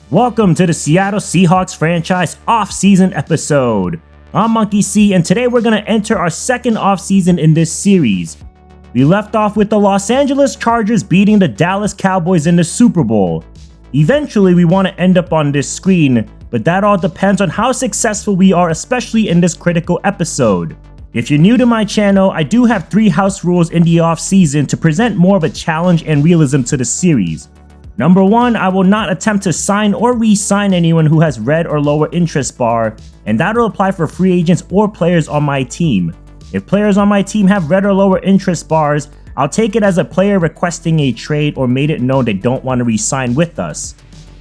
Welcome to the Seattle Seahawks Franchise Offseason episode. I'm MonkieC, and today we're going to enter our second offseason in this series. We left off with the Los Angeles Chargers beating the Dallas Cowboys in the Super Bowl. Eventually, we want to end up on this screen, but that all depends on how successful we are, especially in this critical episode. If you're new to my channel, I do have 3 house rules in the offseason to present more of a challenge and realism to the series. Number 1, I will not attempt to sign or re-sign anyone who has red or lower interest bar, and that'll apply for free agents or players on my team. If players on my team have red or lower interest bars, I'll take it as a player requesting a trade or made it known they don't want to re-sign with us.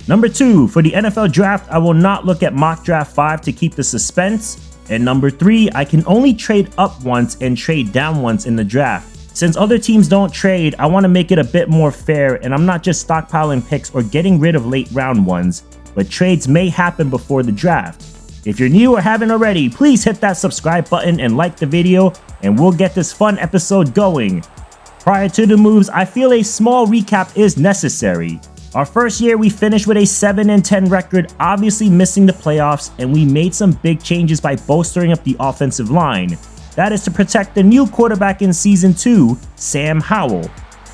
Number 2, for the NFL draft, I will not look at mock draft 5 to keep the suspense. And number 3, I can only trade up once and trade down once in the draft. Since other teams don't trade, I want to make it a bit more fair, and I'm not just stockpiling picks or getting rid of late round ones, but trades may happen before the draft. If you're new or haven't already, please hit that subscribe button and like the video, and we'll get this fun episode going. Prior to the moves, I feel a small recap is necessary. Our first year, we finished with a 7-10 record, obviously missing the playoffs, and we made some big changes by bolstering up the offensive line. That is to protect the new quarterback in Season 2, Sam Howell.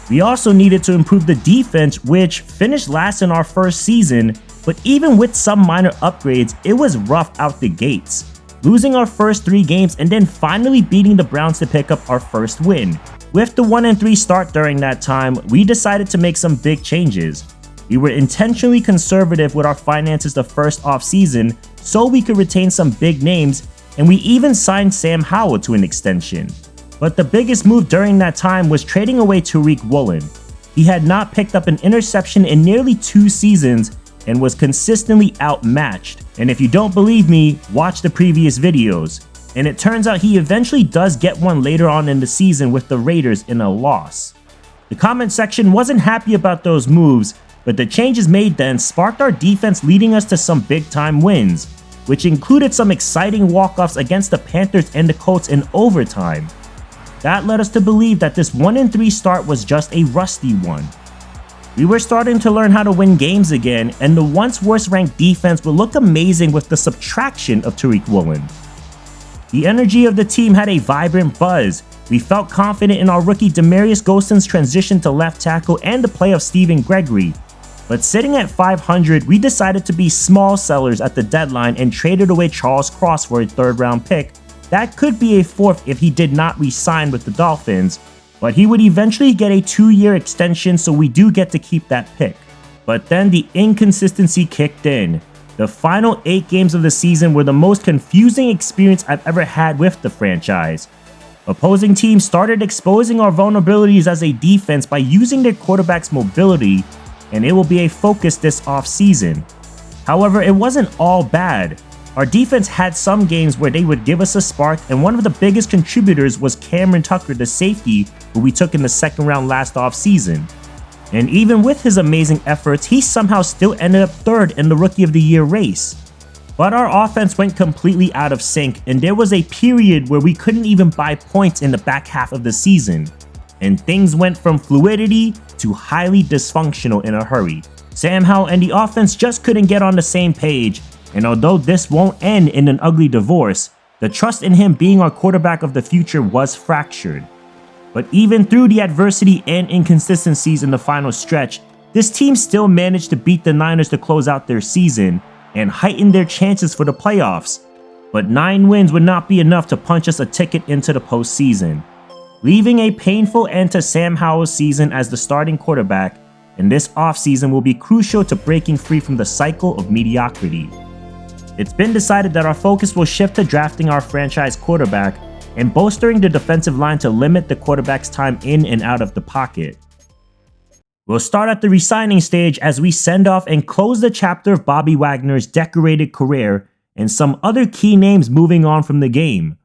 We also needed to improve the defense, which finished last in our first season, but even with some minor upgrades, it was rough out the gates. Losing our first 3 games and then finally beating the Browns to pick up our first win. With the 1-3 start during that time, we decided to make some big changes. We were intentionally conservative with our finances the first offseason so we could retain some big names, and we even signed Sam Howell to an extension. But the biggest move during that time was trading away Tariq Woolen. He had not picked up an interception in nearly 2 seasons and was consistently outmatched. And if you don't believe me, watch the previous videos. And it turns out he eventually does get one later on in the season with the Raiders in a loss. The comment section wasn't happy about those moves, but the changes made then sparked our defense, leading us to some big time wins, which included some exciting walk-offs against the Panthers and the Colts in overtime. That led us to believe that this 1-3 start was just a rusty one. We were starting to learn how to win games again, and the once worst-ranked defense would look amazing with the subtraction of Tariq Woolen. The energy of the team had a vibrant buzz. We felt confident in our rookie Demarius Golston's transition to left tackle and the play of Steven Gregory. But sitting at 500, we decided to be small sellers at the deadline and traded away Charles Cross for a 3rd round pick. That could be a 4th if he did not re-sign with the Dolphins, but he would eventually get a 2-year extension, so we do get to keep that pick. But then the inconsistency kicked in. The final 8 games of the season were the most confusing experience I've ever had with the franchise. Opposing teams started exposing our vulnerabilities as a defense by using their quarterback's mobility, and it will be a focus this offseason. However, it wasn't all bad. Our defense had some games where they would give us a spark, and one of the biggest contributors was Cameron Tucker, the safety, who we took in the 2nd round last offseason. And even with his amazing efforts, he somehow still ended up 3rd in the Rookie of the Year race. But our offense went completely out of sync, and there was a period where we couldn't even buy points in the back half of the season. And things went from fluidity to highly dysfunctional in a hurry. Sam Howell and the offense just couldn't get on the same page, and although this won't end in an ugly divorce, the trust in him being our quarterback of the future was fractured. But even through the adversity and inconsistencies in the final stretch, this team still managed to beat the Niners to close out their season and heighten their chances for the playoffs. But 9 wins would not be enough to punch us a ticket into the postseason, leaving a painful end to Sam Howell's season as the starting quarterback, and this offseason will be crucial to breaking free from the cycle of mediocrity. It's been decided that our focus will shift to drafting our franchise quarterback and bolstering the defensive line to limit the quarterback's time in and out of the pocket. We'll start at the re-signing stage as we send off and close the chapter of Bobby Wagner's decorated career and some other key names moving on from the game.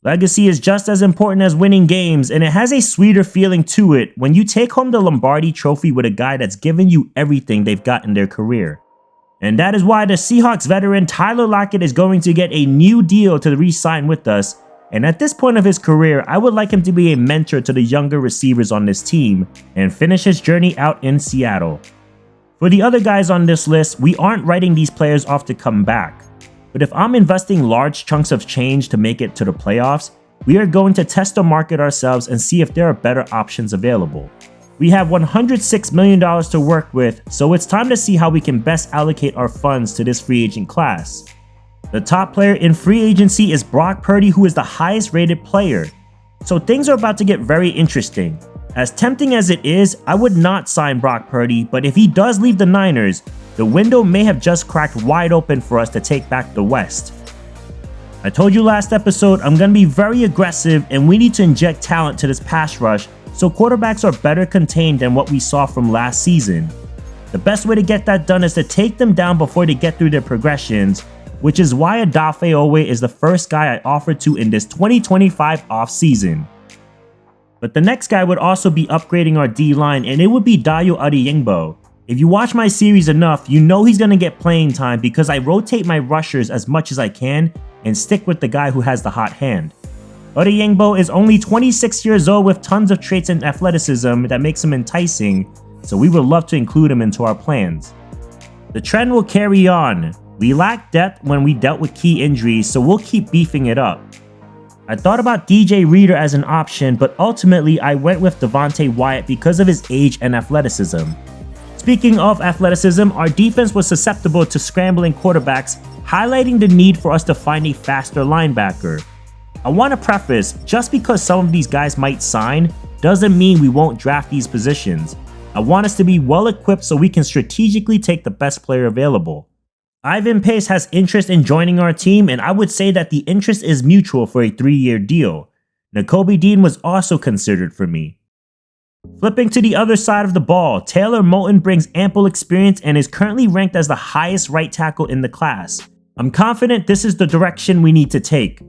Legacy is just as important as winning games, and it has a sweeter feeling to it when you take home the Lombardi Trophy with a guy that's given you everything they've got in their career. And that is why the Seahawks veteran Tyler Lockett is going to get a new deal to re-sign with us, and at this point of his career, I would like him to be a mentor to the younger receivers on this team and finish his journey out in Seattle. For the other guys on this list, we aren't writing these players off to come back. But if I'm investing large chunks of change to make it to the playoffs, we are going to test the market ourselves and see if there are better options available. We have $106 million to work with, so it's time to see how we can best allocate our funds to this free agent class. The top player in free agency is Brock Purdy, who is the highest rated player. So things are about to get very interesting. As tempting as it is, I would not sign Brock Purdy, but if he does leave the Niners, the window may have just cracked wide open for us to take back the West. I told you last episode I'm going to be very aggressive and we need to inject talent to this pass rush so quarterbacks are better contained than what we saw from last season. The best way to get that done is to take them down before they get through their progressions, which is why Odafe Owe is the first guy I offered to in this 2025 offseason. But the next guy would also be upgrading our D-line, and it would be Dayo Adeyingbo. If you watch my series enough, you know he's going to get playing time because I rotate my rushers as much as I can and stick with the guy who has the hot hand. Adeyingbo is only 26 years old with tons of traits and athleticism that makes him enticing, so we would love to include him into our plans. The trend will carry on. We lacked depth when we dealt with key injuries, so we'll keep beefing it up. I thought about DJ Reader as an option, but ultimately I went with Devontae Wyatt because of his age and athleticism. Speaking of athleticism, our defense was susceptible to scrambling quarterbacks, highlighting the need for us to find a faster linebacker. I want to preface, just because some of these guys might sign, doesn't mean we won't draft these positions. I want us to be well equipped so we can strategically take the best player available. Ivan Pace has interest in joining our team, and I would say that the interest is mutual for a 3-year deal. Nakobe Dean was also considered for me. Flipping to the other side of the ball, Taylor Moton brings ample experience and is currently ranked as the highest right tackle in the class. I'm confident this is the direction we need to take.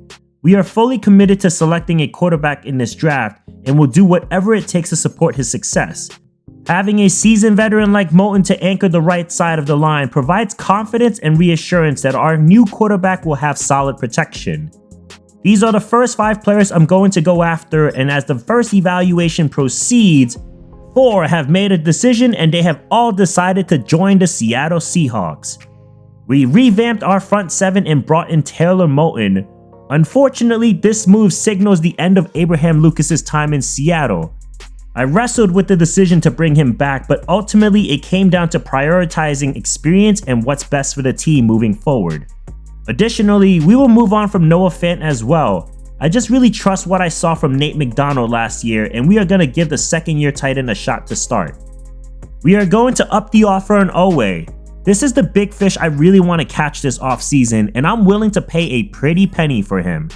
We are fully committed to selecting a quarterback in this draft and will do whatever it takes to support his success. Having a seasoned veteran like Moton to anchor the right side of the line provides confidence and reassurance that our new quarterback will have solid protection. These are the first 5 players I'm going to go after, and as the first evaluation proceeds, 4 have made a decision and they have all decided to join the Seattle Seahawks. We revamped our front 7 and brought in Taylor Moton. Unfortunately, this move signals the end of Abraham Lucas's time in Seattle. I wrestled with the decision to bring him back, but ultimately it came down to prioritizing experience and what's best for the team moving forward. Additionally, we will move on from Noah Fant as well. I just really trust what I saw from Nate McDonald last year, and we are going to give the second-year tight end a shot to start. We are going to up the offer on Owe. This is the big fish I really want to catch this offseason, and I'm willing to pay a pretty penny for him.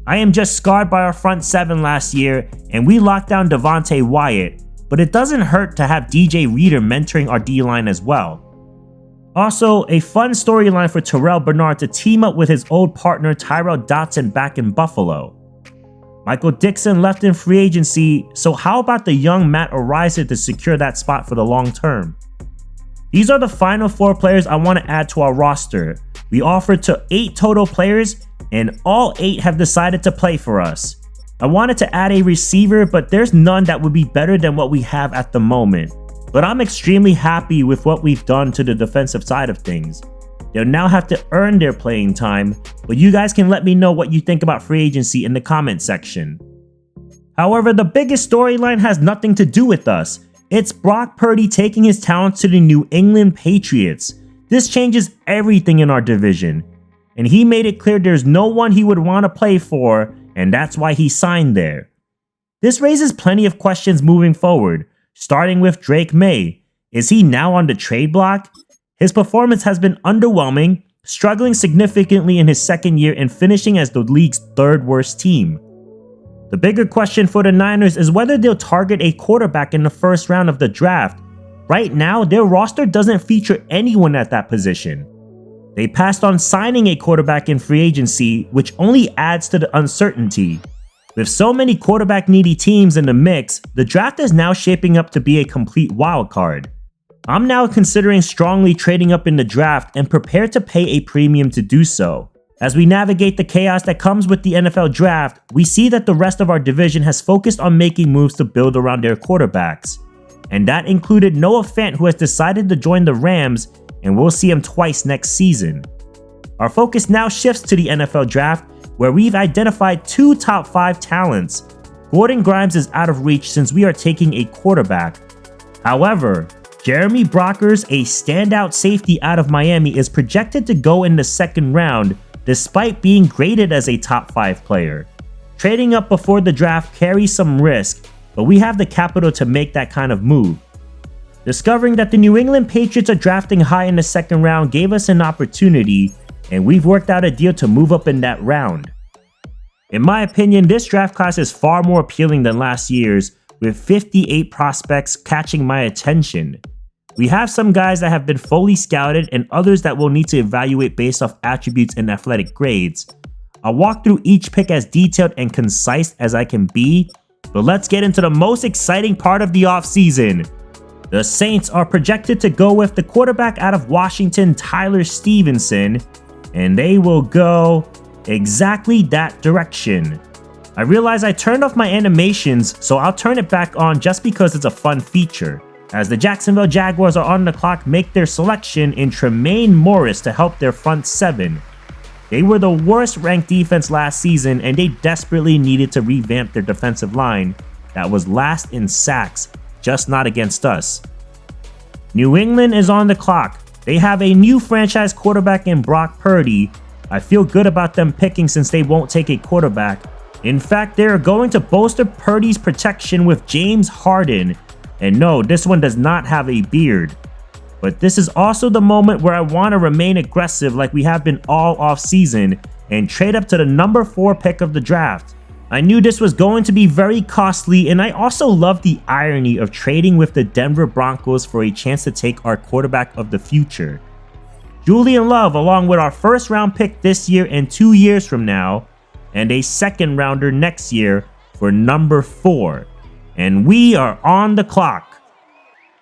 I am just scarred by our front 7 last year, and we locked down Devontae Wyatt, but it doesn't hurt to have DJ Reader mentoring our D-line as well. Also, a fun storyline for Terrell Bernard to team up with his old partner Tyrell Dotson back in Buffalo. Michael Dixon left in free agency, so how about the young Matt Araiza to secure that spot for the long term? These are the final 4 players I want to add to our roster. We offered to 8 total players, and all 8 have decided to play for us. I wanted to add a receiver, but there's none that would be better than what we have at the moment. But I'm extremely happy with what we've done to the defensive side of things. They'll now have to earn their playing time, but you guys can let me know what you think about free agency in the comment section. However, the biggest storyline has nothing to do with us. It's Brock Purdy taking his talents to the New England Patriots. This changes everything in our division. And he made it clear there's no one he would want to play for, and that's why he signed there. This raises plenty of questions moving forward, starting with Drake May. Is he now on the trade block? His performance has been underwhelming, struggling significantly in his second year and finishing as the league's 3rd worst team. The bigger question for the Niners is whether they'll target a quarterback in the first round of the draft. Right now, their roster doesn't feature anyone at that position. They passed on signing a quarterback in free agency, which only adds to the uncertainty. With so many quarterback-needy teams in the mix, the draft is now shaping up to be a complete wildcard. I'm now considering strongly trading up in the draft and prepared to pay a premium to do so. As we navigate the chaos that comes with the NFL draft, we see that the rest of our division has focused on making moves to build around their quarterbacks. and that included Noah Fant, who has decided to join the Rams, and we'll see him twice next season. Our focus now shifts to the NFL draft, where we've identified 2 top 5 talents. Gordon Grimes is out of reach since we are taking a quarterback. However, Jeremy Brockers, a standout safety out of Miami, is projected to go in the second round despite being graded as a top 5 player. Trading up before the draft carries some risk, but we have the capital to make that kind of move. Discovering that the New England Patriots are drafting high in the second round gave us an opportunity, and we've worked out a deal to move up in that round. In my opinion, this draft class is far more appealing than last year's, with 58 prospects catching my attention. We have some guys that have been fully scouted and others that we'll need to evaluate based off attributes and athletic grades. I'll walk through each pick as detailed and concise as I can be, but let's get into the most exciting part of the offseason. The Saints are projected to go with the quarterback out of Washington, Tyler Stevenson, and they will go exactly that direction. I realize I turned off my animations, so I'll turn it back on just because it's a fun feature. As the Jacksonville Jaguars are on the clock, make their selection in Tremaine Morris to help their front 7. They were the worst ranked defense last season, and they desperately needed to revamp their defensive line that was last in sacks, just not against us. New England is on the clock. They have a new franchise quarterback in Brock Purdy. I feel good about them picking since they won't take a quarterback. In fact, they are going to bolster Purdy's protection with James Harden. And no, this one does not have a beard. But this is also the moment where I want to remain aggressive like we have been all offseason and trade up to the number 4 pick of the draft. I knew this was going to be very costly, and I also love the irony of trading with the Denver Broncos for a chance to take our quarterback of the future. Julian Love, along with our first round pick this year and 2 years from now, and a second rounder next year for number 4. And we are on the clock.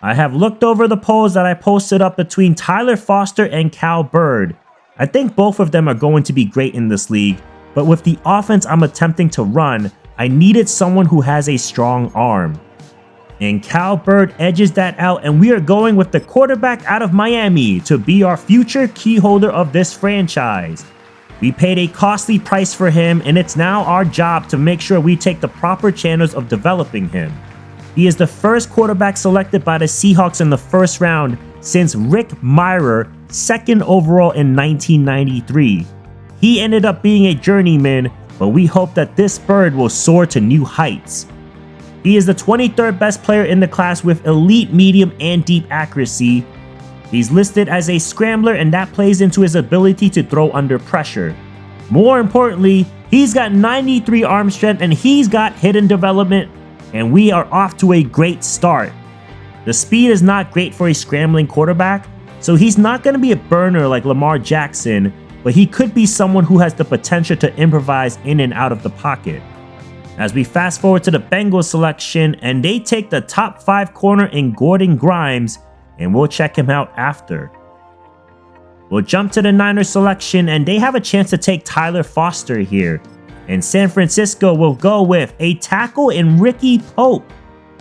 I have looked over the polls that I posted up between Tyler Foster and Cal Bird. I think both of them are going to be great in this league, but with the offense I'm attempting to run, I needed someone who has a strong arm. And Cal Bird edges that out, and we are going with the quarterback out of Miami to be our future key holder of this franchise. We paid a costly price for him, and it's now our job to make sure we take the proper channels of developing him. He is the first quarterback selected by the Seahawks in the first round since Rick Mirer, 2nd overall in 1993. He ended up being a journeyman, but we hope that this bird will soar to new heights. He is the 23rd best player in the class with elite medium and deep accuracy. He's listed as a scrambler, and that plays into his ability to throw under pressure. More importantly, he's got 93 arm strength and he's got hidden development, and we are off to a great start. The speed is not great for a scrambling quarterback, so he's not going to be a burner like Lamar Jackson, but he could be someone who has the potential to improvise in and out of the pocket. As we fast forward to the Bengals selection, and they take the top 5 corner in Gordon Grimes, and we'll check him out after. We'll jump to the Niners selection, and they have a chance to take Tyler Foster here. And San Francisco will go with a tackle in Ricky Pope.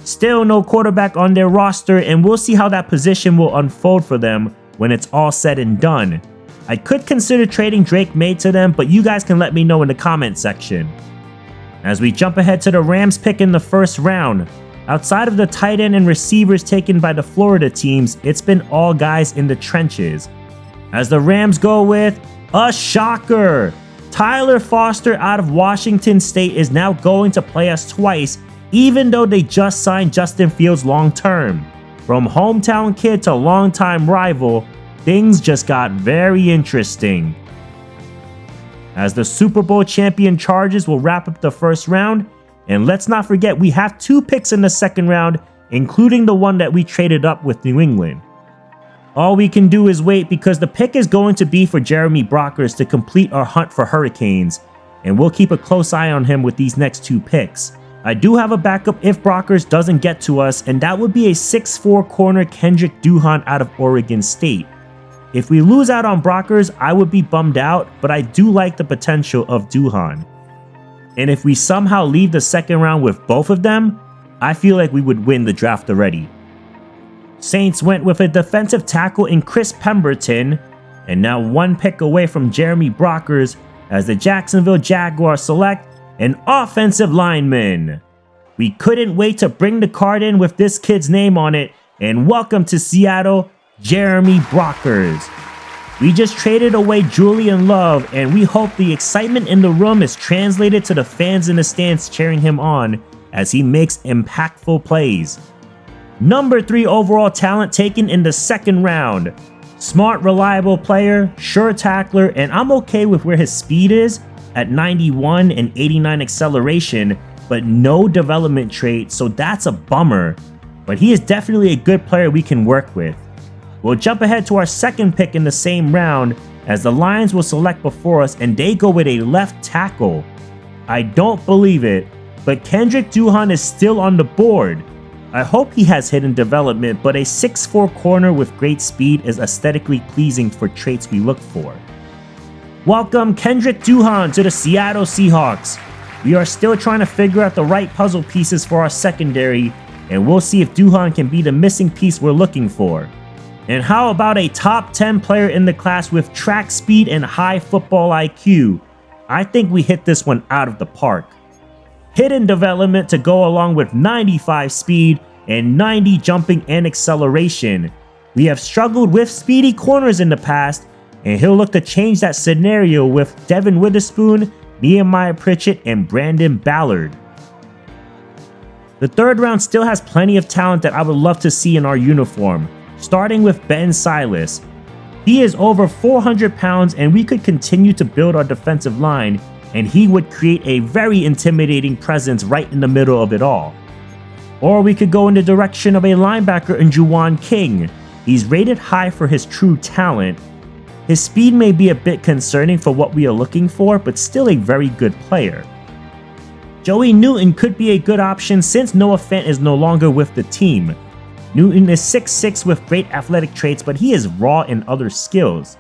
Still no quarterback on their roster, and we'll see how that position will unfold for them when it's all said and done. I could consider trading Drake May to them, but you guys can let me know in the comment section. As we jump ahead to the Rams pick in the first round, outside of the tight end and receivers taken by the Florida teams, it's been all guys in the trenches. As the Rams go with a shocker. Tyler Foster out of Washington State is now going to play us twice, even though they just signed Justin Fields long term. From hometown kid to longtime rival, things just got very interesting. As the Super Bowl champion Chargers will wrap up the first round, and let's not forget we have 2 picks in the second round, including the one that we traded up with New England. All we can do is wait because the pick is going to be for Jeremy Brockers to complete our hunt for Hurricanes, and we'll keep a close eye on him with these next 2 picks. I do have a backup if Brockers doesn't get to us, and that would be a 6'4" corner Kendrick Duhan out of Oregon State. If we lose out on Brockers, I would be bummed out, but I do like the potential of Duhan. And if we somehow leave the second round with both of them, I feel like we would win the draft already. Saints went with a defensive tackle in Chris Pemberton, and now one pick away from Jeremy Brockers as the Jacksonville Jaguars select an offensive lineman. We couldn't wait to bring the card in with this kid's name on it, and welcome to Seattle, Jeremy Brockers. We just traded away Julian Love, and we hope the excitement in the room is translated to the fans in the stands cheering him on as he makes impactful plays. Number 3 overall talent taken in the second round. Smart, reliable player, sure tackler, and I'm okay with where his speed is at 91 and 89 acceleration, but no development trait, so that's a bummer. But he is definitely a good player we can work with. We'll jump ahead to our second pick in the same round as the Lions will select before us and they go with a left tackle. I don't believe it, but Kendrick Duhan is still on the board. I hope he has hidden development, but a 6'4" corner with great speed is aesthetically pleasing for traits we look for. Welcome Kendrick Duhan to the Seattle Seahawks. We are still trying to figure out the right puzzle pieces for our secondary, and we'll see if Duhan can be the missing piece we're looking for. And how about a top 10 player in the class with track speed and high football IQ? I think we hit this one out of the park. Hidden development to go along with 95 speed and 90 jumping and acceleration. We have struggled with speedy corners in the past, and he'll look to change that scenario with Devin Witherspoon, Nehemiah Pritchett, and Brandon Ballard. The third round still has plenty of talent that I would love to see in our uniform, starting with Ben Silas. He is over 400 pounds, and we could continue to build our defensive line, and he would create a very intimidating presence right in the middle of it all. Or we could go in the direction of a linebacker in Juwan King. He's rated high for his true talent. His speed may be a bit concerning for what we are looking for, but still a very good player. Joey Newton could be a good option since Noah Fant is no longer with the team. Newton is 6'6" with great athletic traits, but he is raw in other skills.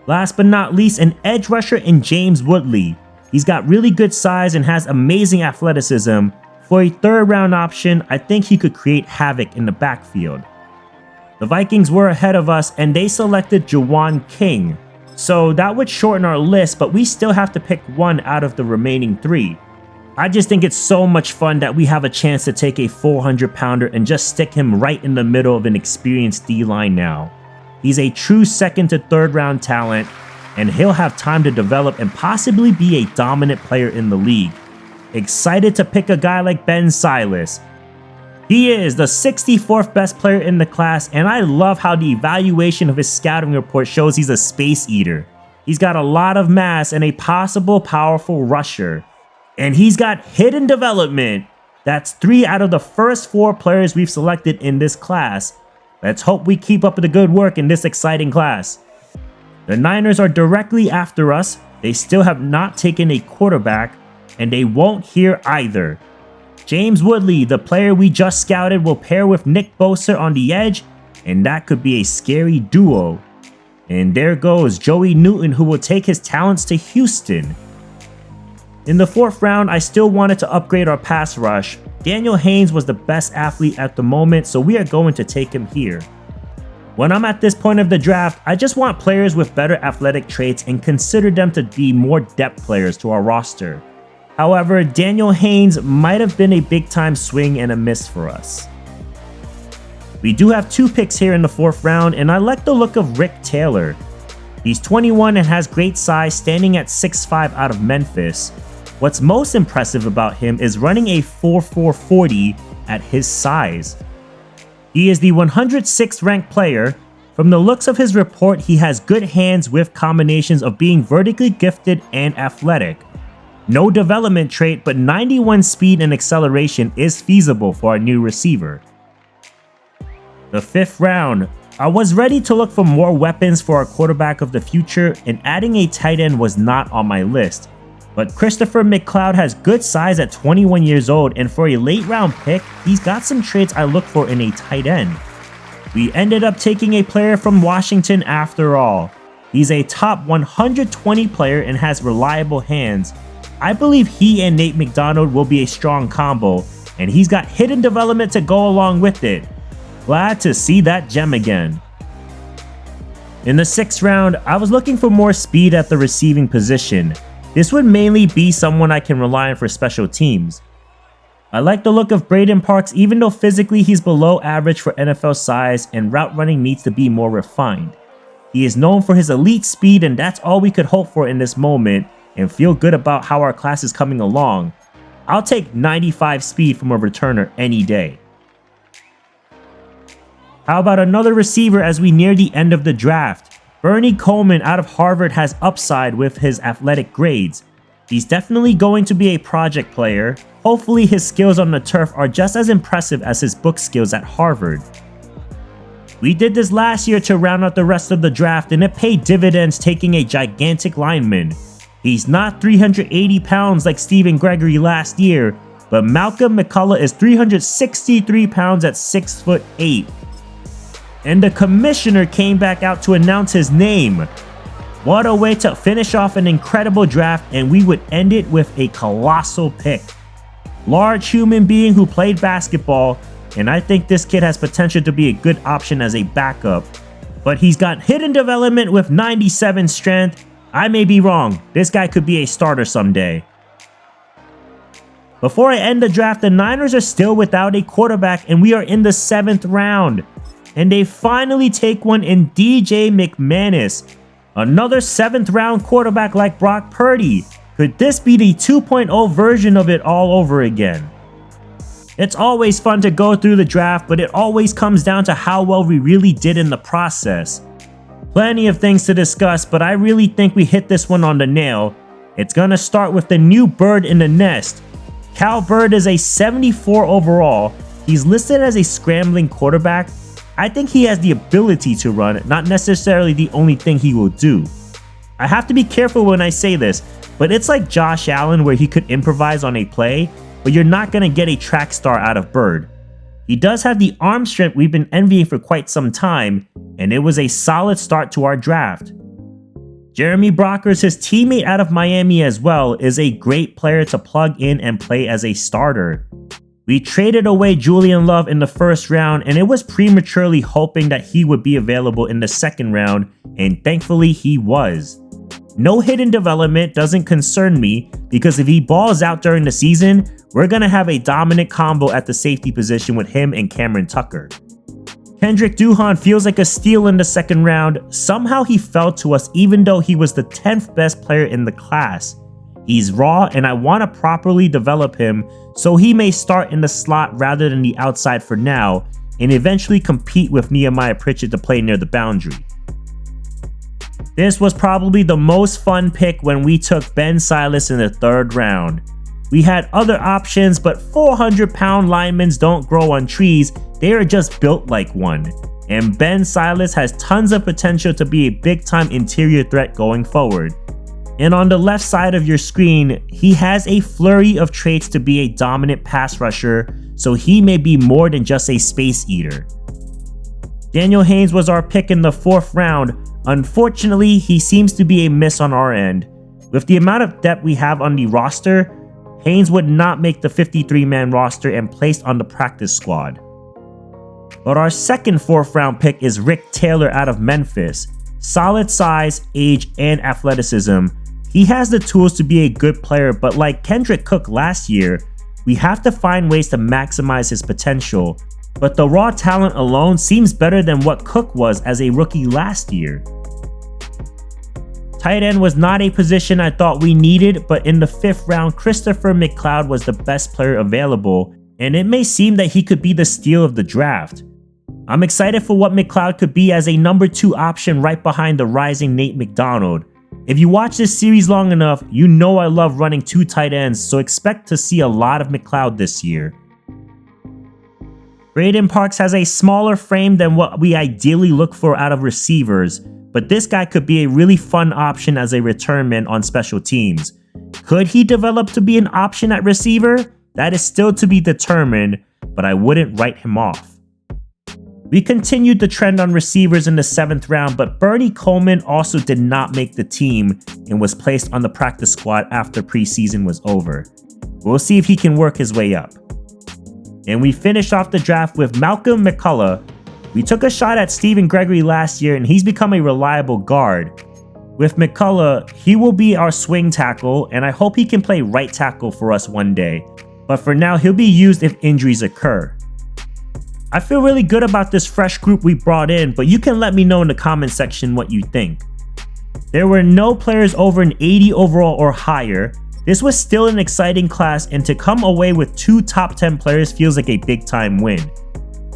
Last but not least, an edge rusher in James Woodley. He's got really good size and has amazing athleticism. For a third round option, I think he could create havoc in the backfield. The Vikings were ahead of us and they selected Juwan King. So that would shorten our list, but we still have to pick one out of the remaining 3. I just think it's so much fun that we have a chance to take a 400-pounder and just stick him right in the middle of an experienced D-line now. He's a true second to third round talent, and he'll have time to develop and possibly be a dominant player in the league. Excited to pick a guy like Ben Silas. He is the 64th best player in the class, and I love how the evaluation of his scouting report shows he's a space eater. He's got a lot of mass and a possible powerful rusher. And he's got hidden development. That's 3 out of the first 4 players we've selected in this class. Let's hope we keep up the good work in this exciting class. The Niners are directly after us. They still have not taken a quarterback, and they won't here either. James Woodley, the player we just scouted, will pair with Nick Bosa on the edge, and that could be a scary duo. And there goes Joey Newton, who will take his talents to Houston. In the 4th round, I still wanted to upgrade our pass rush. Daniel Haynes was the best athlete at the moment, so we are going to take him here. When I'm at this point of the draft, I just want players with better athletic traits and consider them to be more depth players to our roster. However, Daniel Haynes might have been a big time swing and a miss for us. We do have 2 picks here in the 4th round, and I like the look of Rick Taylor. He's 21 and has great size, standing at 6'5" out of Memphis. What's most impressive about him is running a 4.4 40 at his size. He is the 106th ranked player. From the looks of his report, he has good hands with combinations of being vertically gifted and athletic. No development trait, but 91 speed and acceleration is feasible for a new receiver. The 5th round. I was ready to look for more weapons for our quarterback of the future, and adding a tight end was not on my list. But Christopher McLeod has good size at 21 years old, and for a late round pick, he's got some traits I look for in a tight end. We ended up taking a player from Washington after all. He's a top 120 player and has reliable hands. I believe he and Nate McDonald will be a strong combo, and he's got hidden development to go along with it. Glad to see that gem again. In the 6th round, I was looking for more speed at the receiving position. This would mainly be someone I can rely on for special teams. I like the look of Braden Parks even though physically he's below average for NFL size and route running needs to be more refined. He is known for his elite speed and that's all we could hope for in this moment and feel good about how our class is coming along. I'll take 95 speed from a returner any day. How about another receiver as we near the end of the draft? Bernie Coleman out of Harvard has upside with his athletic grades. He's definitely going to be a project player. Hopefully his skills on the turf are just as impressive as his book skills at Harvard. We did this last year to round out the rest of the draft and it paid dividends taking a gigantic lineman. He's not 380 pounds like Stephen Gregory last year, but Malcolm McCullough is 363 pounds at 6'8". And the commissioner came back out to announce his name. What a way to finish off an incredible draft, and we would end it with a colossal pick. Large human being who played basketball, and I think this kid has potential to be a good option as a backup. But he's got hidden development with 97 strength. I may be wrong, this guy could be a starter someday. Before I end the draft, the Niners are still without a quarterback and we are in the 7th round. And they finally take one in DJ McManus. Another 7th round quarterback like Brock Purdy. Could this be the 2.0 version of it all over again? It's always fun to go through the draft, but it always comes down to how well we really did in the process. Plenty of things to discuss, but I really think we hit this one on the nail. It's gonna start with the new bird in the nest. Cal Bird is a 74 overall. He's listed as a scrambling quarterback. I think he has the ability to run, not necessarily the only thing he will do. I have to be careful when I say this, but it's like Josh Allen where he could improvise on a play, but you're not going to get a track star out of Bird. He does have the arm strength we've been envying for quite some time, and it was a solid start to our draft. Jeremy Brockers, his teammate out of Miami as well, is a great player to plug in and play as a starter. We traded away Julian Love in the 1st round, and it was prematurely hoping that he would be available in the 2nd round, and thankfully he was. No hidden development doesn't concern me, because if he balls out during the season, we're gonna have a dominant combo at the safety position with him and Cameron Tucker. Kendrick Duhan feels like a steal in the 2nd round. Somehow he fell to us even though he was the 10th best player in the class. He's raw and I want to properly develop him so he may start in the slot rather than the outside for now and eventually compete with Nehemiah Pritchett to play near the boundary. This was probably the most fun pick when we took Ben Silas in the 3rd round. We had other options, but 400-pound linemen don't grow on trees, they are just built like one. And Ben Silas has tons of potential to be a big-time interior threat going forward. And on the left side of your screen, he has a flurry of traits to be a dominant pass rusher, so he may be more than just a space eater. Daniel Haynes was our pick in the 4th round. Unfortunately, he seems to be a miss on our end. With the amount of depth we have on the roster, Haynes would not make the 53-man roster and placed on the practice squad. But our second 4th round pick is Rick Taylor out of Memphis. Solid size, age, and athleticism. He has the tools to be a good player, but like Kendrick Cook last year, we have to find ways to maximize his potential. But the raw talent alone seems better than what Cook was as a rookie last year. Tight end was not a position I thought we needed, but in the 5th round, Christopher McLeod was the best player available, and it may seem that he could be the steal of the draft. I'm excited for what McLeod could be as a number 2 option right behind the rising Nate McDonald. If you watch this series long enough, you know I love running 2 tight ends, so expect to see a lot of McLeod this year. Braden Parks has a smaller frame than what we ideally look for out of receivers, but this guy could be a really fun option as a returnman on special teams. Could he develop to be an option at receiver? That is still to be determined, but I wouldn't write him off. We continued the trend on receivers in the 7th round, but Bernie Coleman also did not make the team and was placed on the practice squad after preseason was over. We'll see if he can work his way up. And we finished off the draft with Malcolm McCullough, We took a shot at Steven Gregory last year and he's become a reliable guard. With McCullough, he will be our swing tackle and I hope he can play right tackle for us one day. But for now, he'll be used if injuries occur. I feel really good about this fresh group we brought in, but you can let me know in the comment section what you think. There were no players over an 80 overall or higher. This was still an exciting class, and to come away with 2 top 10 players feels like a big time win.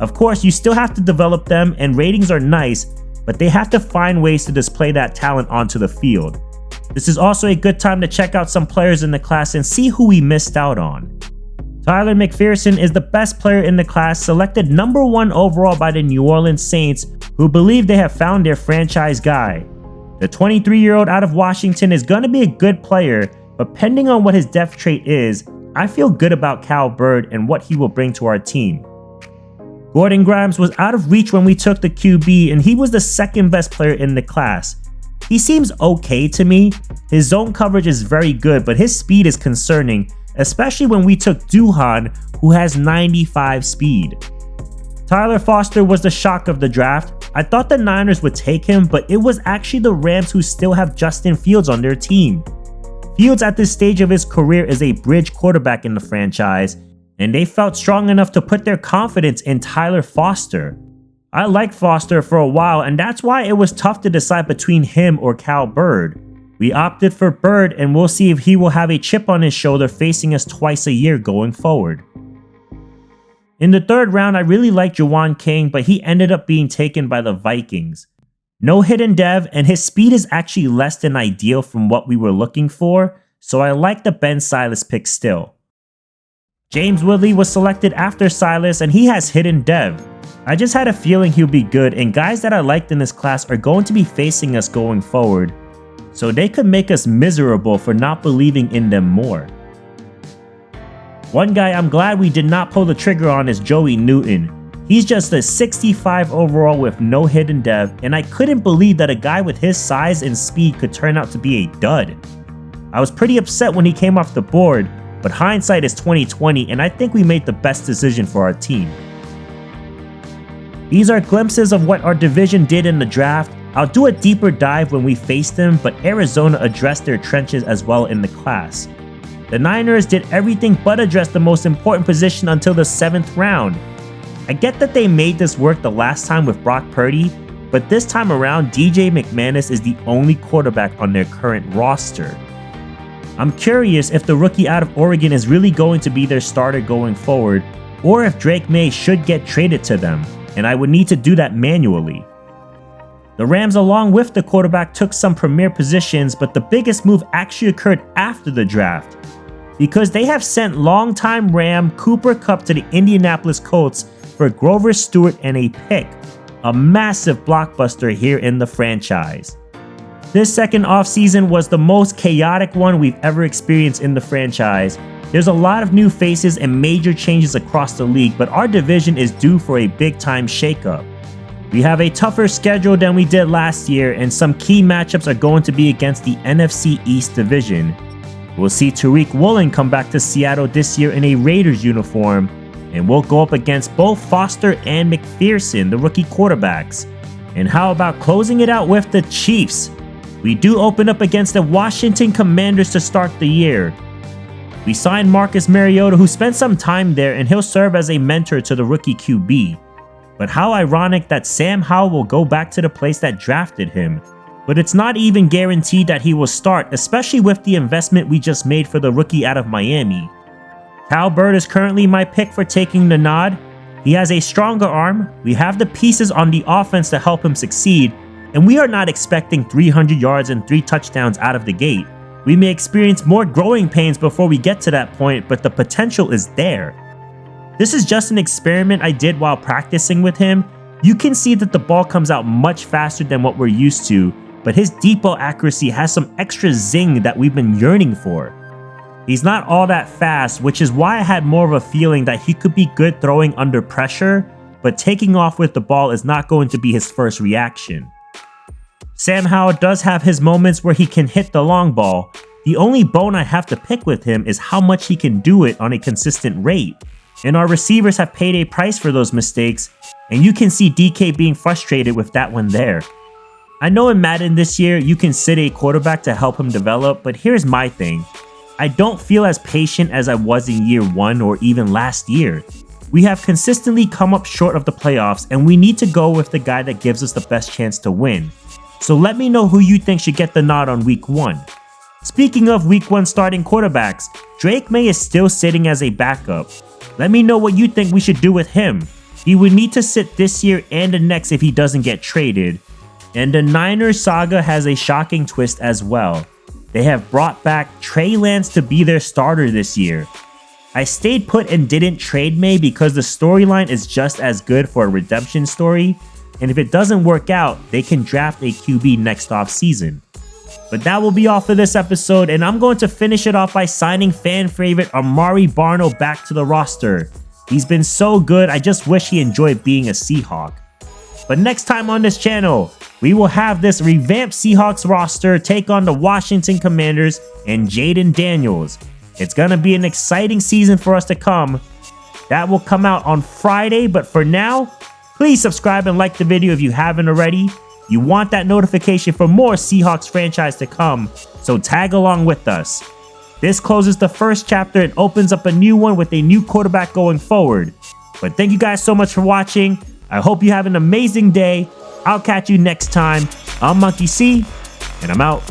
Of course, you still have to develop them and ratings are nice, but they have to find ways to display that talent onto the field. This is also a good time to check out some players in the class and see who we missed out on. Tyler McPherson is the best player in the class, selected number 1 overall by the New Orleans Saints, who believe they have found their franchise guy. The 23-year-old out of Washington is going to be a good player, but depending on what his depth trait is, I feel good about Cal Bird and what he will bring to our team. Gordon Grimes was out of reach when we took the QB, and he was the second best player in the class. He seems okay to me. His zone coverage is very good, but his speed is concerning, especially when we took Duhan, who has 95 speed. Tyler Foster was the shock of the draft. I thought the Niners would take him, but it was actually the Rams who still have Justin Fields on their team. Fields at this stage of his career is a bridge quarterback in the franchise, and they felt strong enough to put their confidence in Tyler Foster. I liked Foster for a while, and that's why it was tough to decide between him or Cal Bird. We opted for Bird, and we'll see if he will have a chip on his shoulder facing us twice a year going forward. In the 3rd round, I really liked Juwan King, but he ended up being taken by the Vikings. No hidden dev, and his speed is actually less than ideal from what we were looking for, so I like the Ben Silas pick still. James Woodley was selected after Silas, and he has hidden dev. I just had a feeling he'll be good, and guys that I liked in this class are going to be facing us going forward, so they could make us miserable for not believing in them more. One guy I'm glad we did not pull the trigger on is Joey Newton. He's just a 65 overall with no hidden dev, and I couldn't believe that a guy with his size and speed could turn out to be a dud. I was pretty upset when he came off the board, but hindsight is 2020, and I think we made the best decision for our team. These are glimpses of what our division did in the draft. I'll do a deeper dive when we face them, but Arizona addressed their trenches as well in the class. The Niners did everything but address the most important position until the 7th round. I get that they made this work the last time with Brock Purdy, but this time around DJ McManus is the only quarterback on their current roster. I'm curious if the rookie out of Oregon is really going to be their starter going forward, or if Drake May should get traded to them, and I would need to do that manually. The Rams along with the quarterback took some premier positions, but the biggest move actually occurred after the draft, because they have sent longtime Ram Cooper Kupp to the Indianapolis Colts for Grover Stewart and a pick, a massive blockbuster here in the franchise. This second offseason was the most chaotic one we've ever experienced in the franchise. There's a lot of new faces and major changes across the league, but our division is due for a big time shakeup. We have a tougher schedule than we did last year, and some key matchups are going to be against the NFC East division. We'll see Tariq Woolen come back to Seattle this year in a Raiders uniform, and we'll go up against both Foster and McPherson, the rookie quarterbacks. And how about closing it out with the Chiefs? We do open up against the Washington Commanders to start the year. We signed Marcus Mariota, who spent some time there, and he'll serve as a mentor to the rookie QB. But how ironic that Sam Howell will go back to the place that drafted him. But it's not even guaranteed that he will start, especially with the investment we just made for the rookie out of Miami. Cal Bird is currently my pick for taking the nod. He has a stronger arm, we have the pieces on the offense to help him succeed, and we are not expecting 300 yards and 3 touchdowns out of the gate. We may experience more growing pains before we get to that point, but the potential is there. This is just an experiment I did while practicing with him. You can see that the ball comes out much faster than what we're used to, but his deep ball accuracy has some extra zing that we've been yearning for. He's not all that fast, which is why I had more of a feeling that he could be good throwing under pressure, but taking off with the ball is not going to be his first reaction. Sam Howell does have his moments where he can hit the long ball. The only bone I have to pick with him is how much he can do it on a consistent rate. and our receivers have paid a price for those mistakes, and you can see DK being frustrated with that one there. I know in Madden this year, you can sit a quarterback to help him develop, but here's my thing. I don't feel as patient as I was in year 1 or even last year. We have consistently come up short of the playoffs, and we need to go with the guy that gives us the best chance to win. So let me know who you think should get the nod on week 1. Speaking of week 1 starting quarterbacks, Drake May is still sitting as a backup. Let me know what you think we should do with him. He would need to sit this year and the next if he doesn't get traded. And the Niners saga has a shocking twist as well. They have brought back Trey Lance to be their starter this year. I stayed put and didn't trade May because the storyline is just as good for a redemption story, and if it doesn't work out, they can draft a QB next offseason. But that will be all for this episode, and I'm going to finish it off by signing fan favorite Amari Barno back to the roster. He's been so good, I just wish he enjoyed being a Seahawk. But next time on this channel, we will have this revamped Seahawks roster take on the Washington Commanders and Jaden Daniels. It's going to be an exciting season for us to come. That will come out on Friday, but for now, please subscribe and like the video if you haven't already. You want that notification for more Seahawks franchise to come, so tag along with us. This closes the first chapter and opens up a new one with a new quarterback going forward. But thank you guys so much for watching. I hope you have an amazing day. I'll catch you next time. I'm Monkey C, and I'm out.